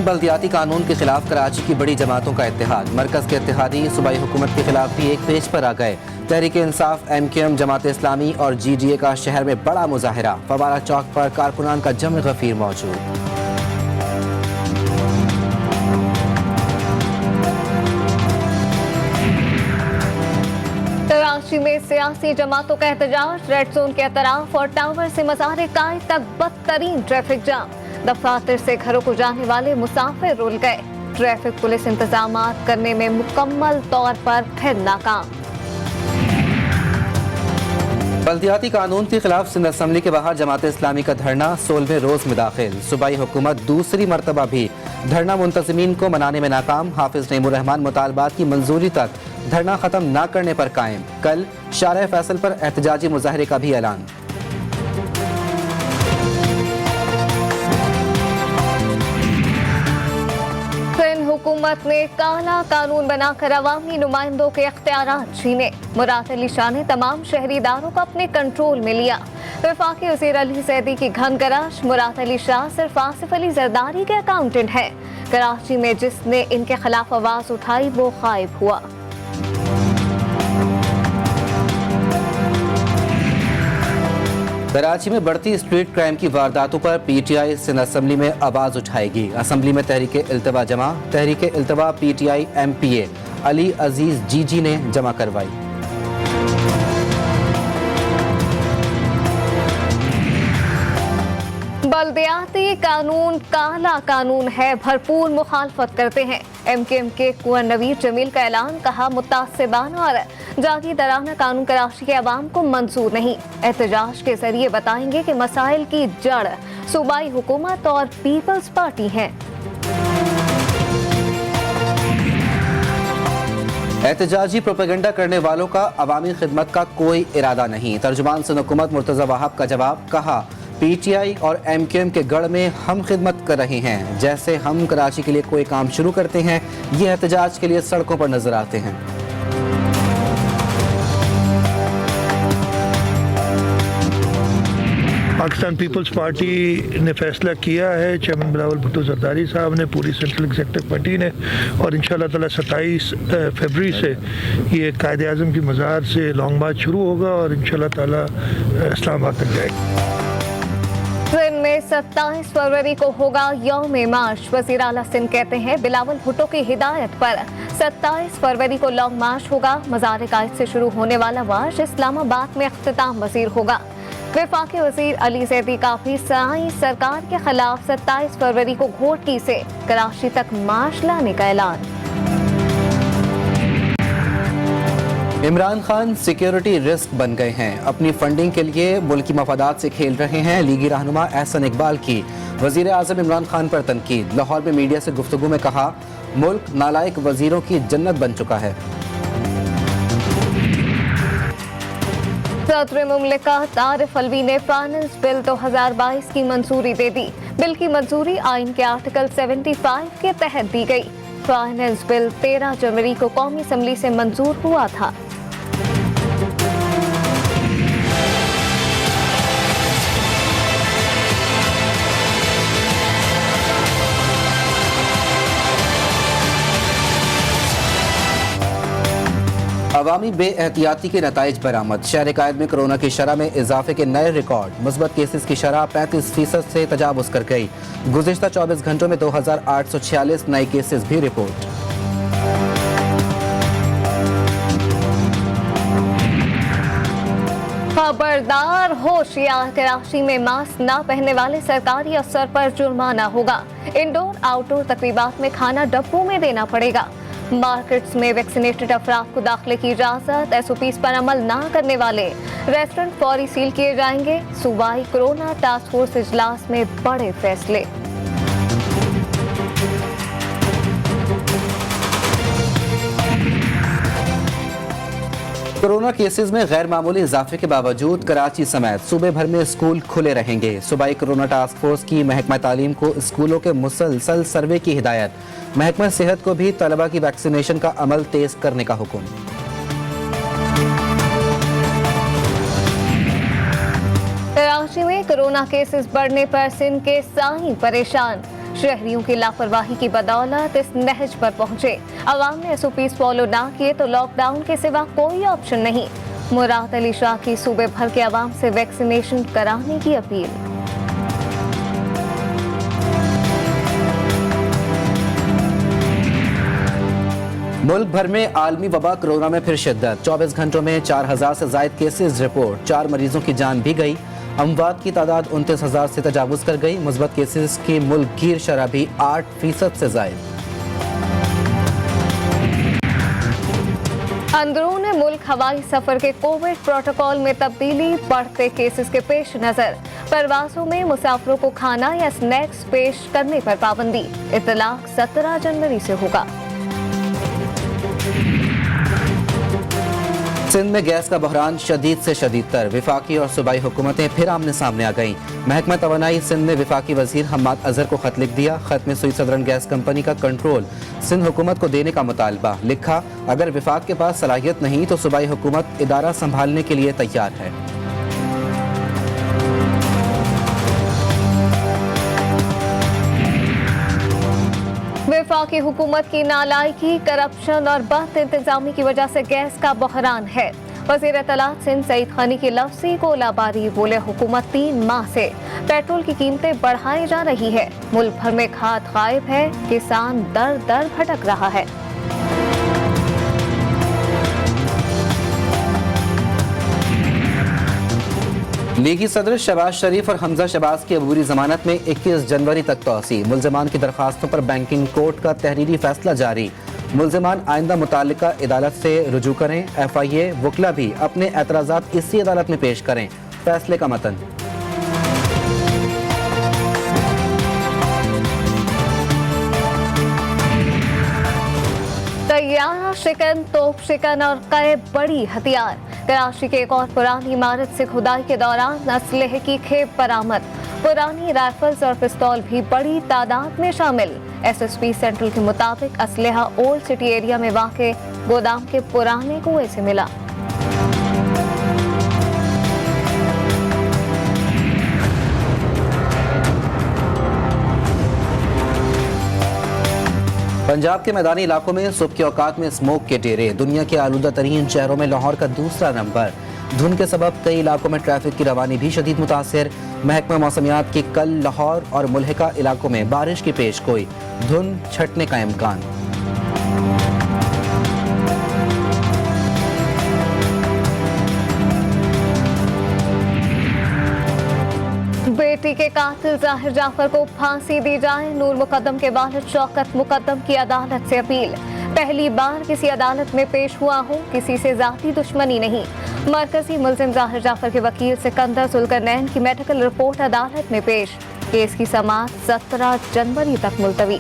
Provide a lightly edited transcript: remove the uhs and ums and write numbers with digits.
बल्दियाती कानून के खिलाफ कराची की बड़ी जमातों का इत्तेहाद। मरकज के इत्तेहादी सूबाई हुकूमत के खिलाफ भी एक पेज पर आ गए। तहरीक इंसाफ, MQM, जमात इस्लामी और GDA का शहर में बड़ा मुजाहरा। फवारा चौक पर कारकुनान का जम गफीर मौजूद। कराची में सियासी जमातों का एहतजाज। रेड जोन के अतराफ और टावर से मज़ार कायद तक बदतरीन ट्रैफिक जाम। दफातर से घरों को जाने वाले मुसाफिर रुल गए। ट्रैफिक पुलिस इंतजामात करने में मुकम्मल तौर पर फिर नाकाम। बल्दियाती कानून के खिलाफ सिंध असम्बली के बाहर जमात इस्लामी का धरना 16वें रोज में दाखिल। सूबाई हुकूमत दूसरी मरतबा भी धरना मुंतज़मीन को मनाने में नाकाम। हाफिज नईमुर रहमान मुतालबात की मंजूरी तक धरना खत्म न करने पर कायम। कल शारह फैसल पर एहतजाजी मुजाहरे का भी ऐलान। हुकूमत ने काला कानून बनाकर अवामी नुमाइंदों के इख्तियारात छीने। मुराद अली शाह ने तमाम शहरी इदारों को अपने कंट्रोल में लिया। वफाकी वज़ीर अली ज़ैदी की घन गराश। मुराद अली शाह सिर्फ आसिफ अली जरदारी के अकाउंटेंट हैं। कराची में जिसने इनके खिलाफ आवाज उठाई वो गायब हुआ। कराची में बढ़ती स्ट्रीट क्राइम की वारदातों पर PTI सिंध असम्बली में आवाज उठाएगी। असम्बली में तहरीक इल्तवा जमा। तहरीक इल्तवा PTI MPA अली अजीज GG ने जमा करवाई। बल्दियाती कानून काला कानून है, भरपूर मुखालफत करते हैं। MKM के कुंवर नवीर जमील का ऐलान। कहा, मुतासिबाना और जागीरदाराना कानून कराची के अवाम को मंजूर नहीं। एहतजाज के जरिए बताएंगे कि मसाइल की जड़ सूबाई हुकूमत और पीपल्स पार्टी है। एहतजाजी प्रोपेगेंडा करने वालों का अवामी खिदमत का कोई इरादा नहीं। तर्जुमान सिंध हुकूमत मुर्तज़ा वहाब का जवाब। कहा, PTI और MQM के गढ़ में हम खिदमत कर रहे हैं। जैसे हम कराची के लिए कोई काम शुरू करते हैं, ये एहतजाज के लिए सड़कों पर नजर आते हैं। पाकिस्तान पीपल्स पार्टी ने फैसला किया है, चेयरमैन बिलावल भुट्टो जरदारी साहब ने, पूरी सेंट्रल एग्जीक्यूटिव कमेटी ने, और इंशाअल्लाह ताला 27 फरवरी से ये कायदे आज़म की मज़ार से लॉन्ग मार्च शुरू होगा और इंशाअल्लाह ताला इस्लामाबाद तक जाएगा। सिंध में 27 फरवरी को होगा यौम मार्च। वज़ीर आला सिंध कहते हैं, बिलावल भुट्टो की हिदायत पर 27 फरवरी को लॉन्ग मार्च होगा। मज़ार कायद से शुरू होने वाला मार्च इस्लामाबाद में इख्तिताम पज़ीर होगा। वफाकी वज़ीर अली ज़ैदी का भी साई सरकार के खिलाफ 27 फरवरी को घोटकी से कराची तक मार्च लाने का ऐलान। इमरान खान सिक्योरिटी रिस्क बन गए हैं। अपनी फंडिंग के लिए मुल्की मफादात से खेल रहे हैं। लीगी रहनुमा एहसन इकबाल की वज़ीर आज़म इमरान खान पर तनकीद। लाहौर में मीडिया से गुफ्तगू में कहा, मुल्क नालायक वज़ीरों की जन्नत बन चुका है। सदर मुमलिकत आरिफ अलवी ने फाइनेंस बिल 2022 की मंजूरी दे दी। बिल की मंजूरी आइन के आर्टिकल 75 के तहत दी गई। फाइनेंस बिल 13 जनवरी को कौमी असम्बली से मंजूर हुआ था। अवामी बेएहतियाती के नताइज बरामद। शहर कायद में कोरोना की शरह में इजाफे के नए रिकॉर्ड। मुस्बत केसेस की शरह 35% से तजावुज कर गई। गुज़िश्ता 24 घंटों में 2846 नए केसेस भी रिपोर्ट। खबरदार, होशियार, कराची में मास्क न पहनने वाले सरकारी अफसर पर जुर्माना होगा। इंडोर आउटडोर तकरीबात में खाना डब्बों में देना पड़ेगा। मार्केट्स में वैक्सीनेटेड अफराद को दाखिले की इजाजत। SOPs पर अमल न करने वाले रेस्टोरेंट फौरी सील किए जाएंगे। सूबाई कोरोना टास्क फोर्स इजलास में बड़े फैसले। कोरोना केसेस में गैर मामूली इजाफे के बावजूद कराची समेत सूबे भर में स्कूल खुले रहेंगे। सूबाई कोरोना टास्क फोर्स की महकमा तालीम को स्कूलों के मुसलसल सर्वे की हिदायत। महकमा सेहत को भी तलबा की वैक्सीनेशन का अमल तेज करने का हुक्म। कराची में कोरोना केसेस बढ़ने पर सिंध के साई परेशान। शहरियों की लापरवाही की बदौलत इस नहज पर पहुंचे। अवाम ने SOPs फॉलो ना किए तो लॉकडाउन के सिवा कोई ऑप्शन नहीं। मुराद अली शाह की सूबे भर के अवाम से वैक्सीनेशन कराने की अपील। मुल्क भर में आलमी वबा कोरोना में फिर शिद्दत। 24 घंटों में 4000 से जायद केसेस रिपोर्ट। 4 मरीजों की जान भी गई। अमवात की तादाद 29,000 से तजावुज कर गई। मुस्बत केसेस की मुल्क गिर शरह भी 8% से जायद। अंदरून मुल्क हवाई सफर के कोविड प्रोटोकॉल में तब्दीली। बढ़ते केसेस के पेश नजर परवाजों में मुसाफिरों को खाना या स्नैक्स पेश करने पर पाबंदी। इतलाक 17 जनवरी से होगा। सिंध में गैस का बहरान शदीद से शदीद तर। विफाकी और सूबाई हुकूमतें फिर आमने सामने आ गईं। महकमा तवानाई सिंध ने विफाकी वजीर हम्माद अजहर को खत लिख दिया। खत में सुई सदरन गैस कंपनी का कंट्रोल सिंध हुकूमत को देने का मुतालबा। लिखा, अगर विफाक के पास सलाहियत नहीं तो सूबाई हुकूमत इदारा संभालने के लिए तैयार है। वफाकी हुकूमत की नालायकी, करप्शन और बद इंतजामी की वजह से गैस का बहरान है। वज़ीर इत्तलात सिंध सईद खानी की लफ्ज़ी गोलाबारी। बोले, हुकूमत 3 माह से पेट्रोल की कीमतें बढ़ाई जा रही है। मुल्क भर में खाद गायब है। किसान दर दर भटक रहा है। लीगी सदर शहबाज शरीफ और हमजा शहबाज की अबूरी जमानत में 21 जनवरी तक तौसी। मुल्ज़िमान की दरखास्तों पर बैंकिंग कोर्ट का तहरीरी फैसला जारी। मुल्ज़िमान आइंदा मुताल्लिका अदालत से रुजू करें। FIA वकला भी अपने एतराज़ात इसी अदालत में पेश करें। फैसले का मतन। तैयारा शिकन, तोप शिकन और कई बड़ी हथियार। कराची के एक और पुरानी इमारत से खुदाई के दौरान असलहे की खेप बरामद। पुरानी राइफल्स और पिस्तौल भी बड़ी तादाद में शामिल। SSP सेंट्रल के मुताबिक असलहा ओल्ड सिटी एरिया में वाक़े गोदाम के पुराने कुएं से मिला। पंजाब के मैदानी इलाकों में सुबह के औकात में स्मोक के डेरे। दुनिया के आलूदा तरीन शहरों में लाहौर का दूसरा नंबर। धुंध के सबब कई इलाकों में ट्रैफिक की रवानी भी शदीद मुतासिर। महकमा मौसमियात की कल लाहौर और मुल्हिका इलाकों में बारिश की पेश गोई। धुंध छटने का इम्कान। बेटी के कातिल जाहिर जाफर को फांसी दी जाए। नूर मुकद्दम के वालिद शौकत मुकद्दम की अदालत से अपील। पहली बार किसी अदालत में पेश हुआ हूँ, किसी से जाती दुश्मनी नहीं। मरकजी मुल्जिम जाहिर जाफर के वकील सिकंदर जुल्करनैन की मेडिकल रिपोर्ट अदालत में पेश। केस की समाअत 17 जनवरी तक मुलतवी।